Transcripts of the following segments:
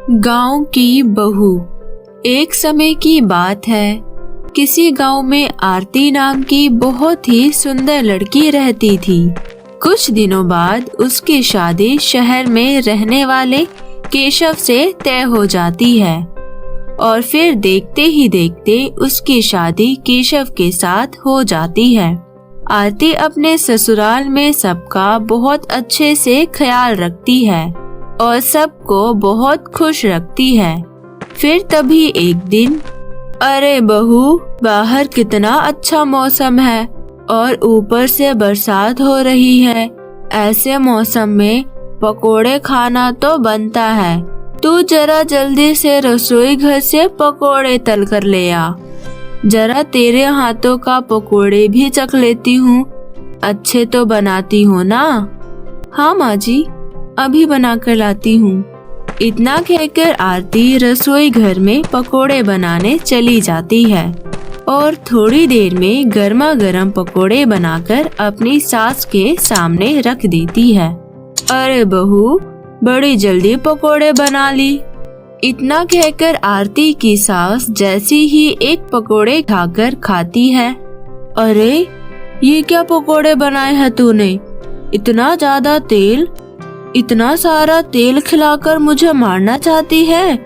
गांव की बहू। एक समय की बात है, किसी गांव में आरती नाम की बहुत ही सुंदर लड़की रहती थी। कुछ दिनों बाद उसकी शादी शहर में रहने वाले केशव से तय हो जाती है और फिर देखते ही देखते उसकी शादी केशव के साथ हो जाती है। आरती अपने ससुराल में सबका बहुत अच्छे से ख्याल रखती है और सबको बहुत खुश रखती है। फिर तभी एक दिन, अरे बहू, बाहर कितना अच्छा मौसम है और ऊपर से बरसात हो रही है। ऐसे मौसम में पकोड़े खाना तो बनता है। तू जरा जल्दी से रसोई घर से पकोड़े तल कर ले आ। जरा तेरे हाथों का पकोड़े भी चख लेती हूँ। अच्छे तो बनाती हो ना? हाँ माँ जी, अभी बना कर लाती हूँ। इतना कहकर आरती रसोई घर में पकोड़े बनाने चली जाती है और थोड़ी देर में गर्मा गर्म पकोड़े बनाकर अपनी सास के सामने रख देती है। अरे बहू, बड़ी जल्दी पकोड़े बना ली। इतना कहकर आरती की सास जैसी ही एक पकोड़े खाकर खाती है। अरे, ये क्या पकोड़े बनाए हैं तूने? इतना ज्यादा तेल, इतना सारा तेल खिलाकर मुझे मारना चाहती है?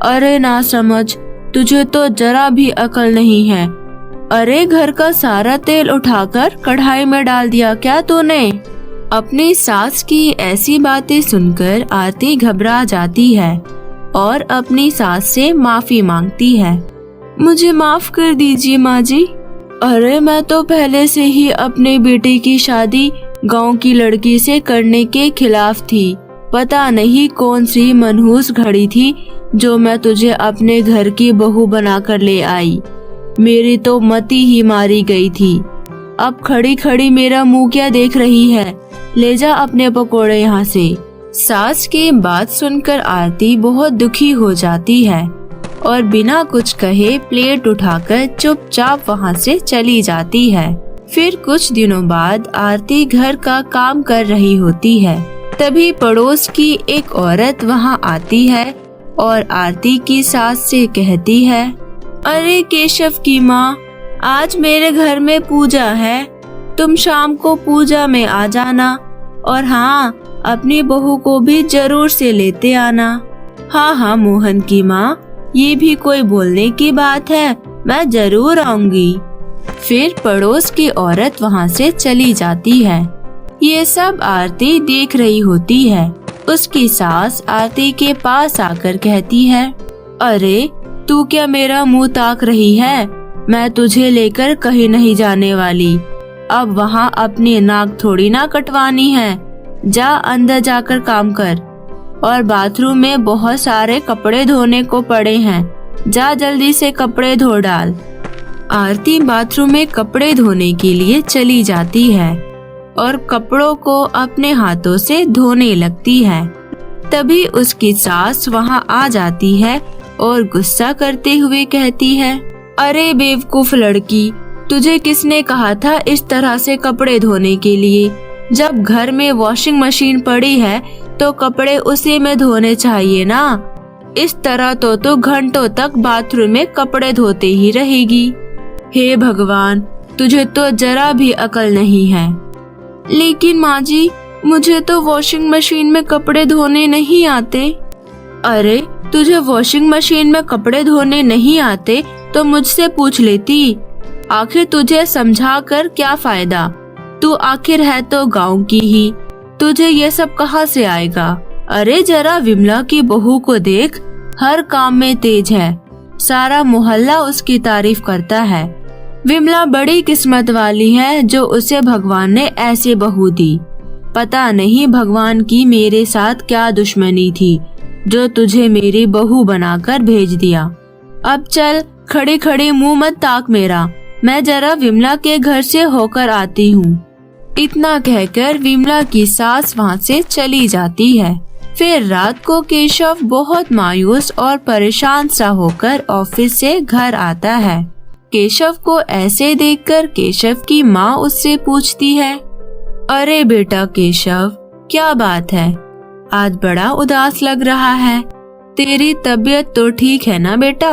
अरे ना समझ, तुझे तो जरा भी अकल नहीं है। अरे, घर का सारा तेल उठाकर कढ़ाई में डाल दिया क्या तूने? अपनी सास की ऐसी बातें सुनकर आरती घबरा जाती है और अपनी सास से माफी मांगती है। मुझे माफ कर दीजिए माँ जी। अरे, मैं तो पहले से ही अपने बेटे की शादी गांव की लड़की से करने के खिलाफ थी। पता नहीं कौन सी मनहूस घड़ी थी जो मैं तुझे अपने घर की बहू बनाकर ले आई। मेरी तो मति ही मारी गई थी। अब खड़ी खड़ी मेरा मुंह क्या देख रही है? ले जा अपने पकोड़े यहाँ से। सास की बात सुनकर आरती बहुत दुखी हो जाती है और बिना कुछ कहे प्लेट उठाकर चुपचाप वहाँ से चली जाती है। फिर कुछ दिनों बाद आरती घर का काम कर रही होती है। तभी पड़ोस की एक औरत वहाँ आती है और आरती की सास से कहती है, अरे केशव की माँ, आज मेरे घर में पूजा है। तुम शाम को पूजा में आ जाना और हाँ, अपनी बहू को भी जरूर से लेते आना। हाँ हाँ मोहन की माँ, ये भी कोई बोलने की बात है, मैं जरूर आऊंगी। फिर पड़ोस की औरत वहाँ से चली जाती है। ये सब आरती देख रही होती है। उसकी सास आरती के पास आकर कहती है, अरे तू क्या मेरा मुंह ताक रही है? मैं तुझे लेकर कहीं नहीं जाने वाली। अब वहाँ अपनी नाक थोड़ी ना कटवानी है। जा अंदर जाकर काम कर। और बाथरूम में बहुत सारे कपड़े धोने को पड़े हैं। जा जल्दी से कपड़े धो डाल। आरती बाथरूम में कपड़े धोने के लिए चली जाती है और कपड़ों को अपने हाथों से धोने लगती है। तभी उसकी सास वहाँ आ जाती है और गुस्सा करते हुए कहती है, अरे बेवकूफ लड़की, तुझे किसने कहा था इस तरह से कपड़े धोने के लिए? जब घर में वॉशिंग मशीन पड़ी है तो कपड़े उसी में धोने चाहिए ना। इस तरह तो तू घंटों तक बाथरूम में कपड़े धोते ही रहेगी। हे भगवान, तुझे तो जरा भी अकल नहीं है। लेकिन माँ जी, मुझे तो वॉशिंग मशीन में कपड़े धोने नहीं आते। अरे, तुझे वॉशिंग मशीन में कपड़े धोने नहीं आते तो मुझसे पूछ लेती। आखिर तुझे समझा कर क्या फायदा? तू आखिर है तो गांव की ही, तुझे ये सब कहाँ से आएगा? अरे जरा विमला की बहू को देख, हर काम में तेज है। सारा मोहल्ला उसकी तारीफ करता है। विमला बड़ी किस्मत वाली है जो उसे भगवान ने ऐसे बहू दी। पता नहीं भगवान की मेरे साथ क्या दुश्मनी थी जो तुझे मेरी बहू बनाकर भेज दिया। अब चल, खड़े खड़े मुंह मत ताक मेरा। मैं जरा विमला के घर से होकर आती हूँ। इतना कहकर विमला की सास वहाँ से चली जाती है। फिर रात को केशव बहुत मायूस और परेशान सा होकर ऑफिस से घर आता है। केशव को ऐसे देखकर केशव की माँ उससे पूछती है, अरे बेटा केशव, क्या बात है? आज बड़ा उदास लग रहा है। तेरी तबीयत तो ठीक है ना बेटा?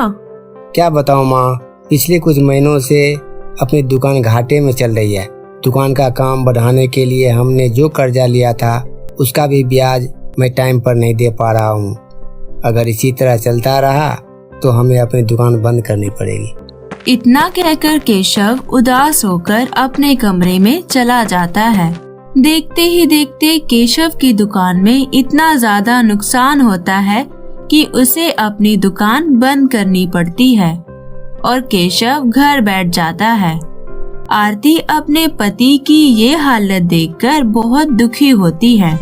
क्या बताऊं माँ, पिछले कुछ महीनों से अपनी दुकान घाटे में चल रही है। दुकान का काम बढ़ाने के लिए हमने जो कर्जा लिया था उसका भी ब्याज मैं टाइम पर नहीं दे पा रहा हूँ। अगर इसी तरह चलता रहा तो हमें अपनी दुकान बंद करनी पड़ेगी। इतना कहकर केशव उदास होकर अपने कमरे में चला जाता है। देखते ही देखते केशव की दुकान में इतना ज्यादा नुकसान होता है कि उसे अपनी दुकान बंद करनी पड़ती है और केशव घर बैठ जाता है। आरती अपने पति की ये हालत देखकर बहुत दुखी होती है।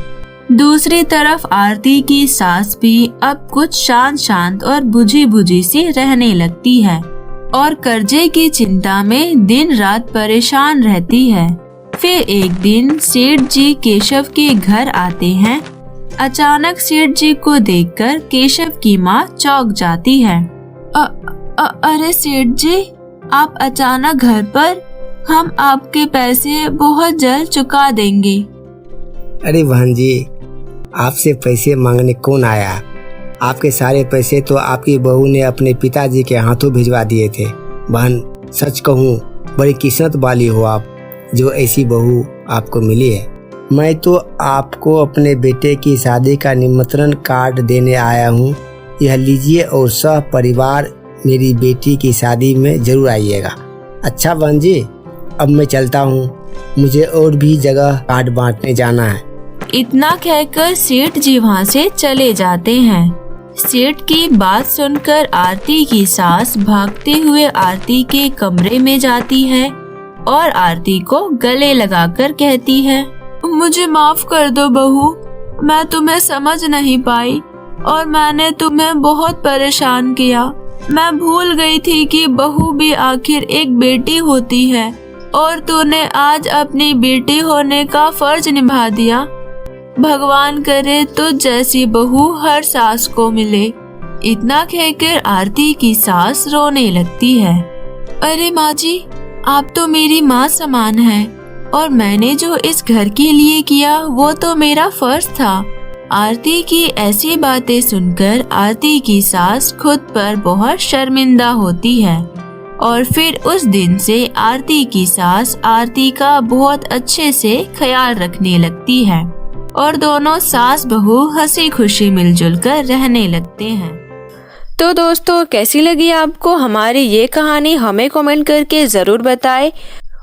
दूसरी तरफ आरती की सास भी अब कुछ शांत शांत और बुझी बुझी सी रहने लगती है और कर्जे की चिंता में दिन रात परेशान रहती है। फिर एक दिन सेठ जी केशव के घर आते हैं। अचानक सेठ जी को देखकर केशव की माँ चौंक जाती है। अरे सेठ जी, आप अचानक घर पर? हम आपके पैसे बहुत जल्द चुका देंगे। अरे बहन जी, आपसे पैसे मांगने कौन आया? आपके सारे पैसे तो आपकी बहू ने अपने पिताजी के हाथों भिजवा दिए थे। बहन, सच कहूँ बड़ी किस्मत वाली हो आप, जो ऐसी बहू आपको मिली है। मैं तो आपको अपने बेटे की शादी का निमंत्रण कार्ड देने आया हूँ। यह लीजिए और सह परिवार मेरी बेटी की शादी में जरूर आइएगा। अच्छा बहन जी, अब मैं चलता हूँ, मुझे और भी जगह कार्ड बांटने जाना है। इतना कहकर सेठ जी वहाँ से चले जाते हैं। सेठ की बात सुनकर आरती की सास भागते हुए आरती के कमरे में जाती है और आरती को गले लगाकर कहती है, मुझे माफ कर दो बहू, मैं तुम्हें समझ नहीं पाई और मैंने तुम्हें बहुत परेशान किया। मैं भूल गई थी कि बहू भी आखिर एक बेटी होती है और तूने आज अपनी बेटी होने का फर्ज निभा दिया। भगवान करे तो जैसी बहू हर सास को मिले। इतना कहकर आरती की सास रोने लगती है। अरे माँ जी, आप तो मेरी माँ समान है और मैंने जो इस घर के लिए किया वो तो मेरा फर्ज था। आरती की ऐसी बातें सुनकर आरती की सास खुद पर बहुत शर्मिंदा होती है और फिर उस दिन से आरती की सास आरती का बहुत अच्छे से ख्याल रखने लगती है और दोनों सास बहू हंसी खुशी मिलजुल कर रहने लगते हैं। तो दोस्तों, कैसी लगी आपको हमारी ये कहानी, हमें कमेंट करके ज़रूर बताएं।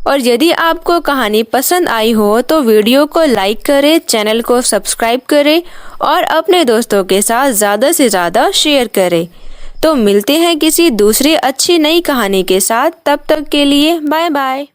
और यदि आपको कहानी पसंद आई हो तो वीडियो को लाइक करें, चैनल को सब्सक्राइब करें और अपने दोस्तों के साथ ज़्यादा से ज़्यादा शेयर करें। तो मिलते हैं किसी दूसरी अच्छी नई कहानी के साथ। तब तक के लिए बाय बाय।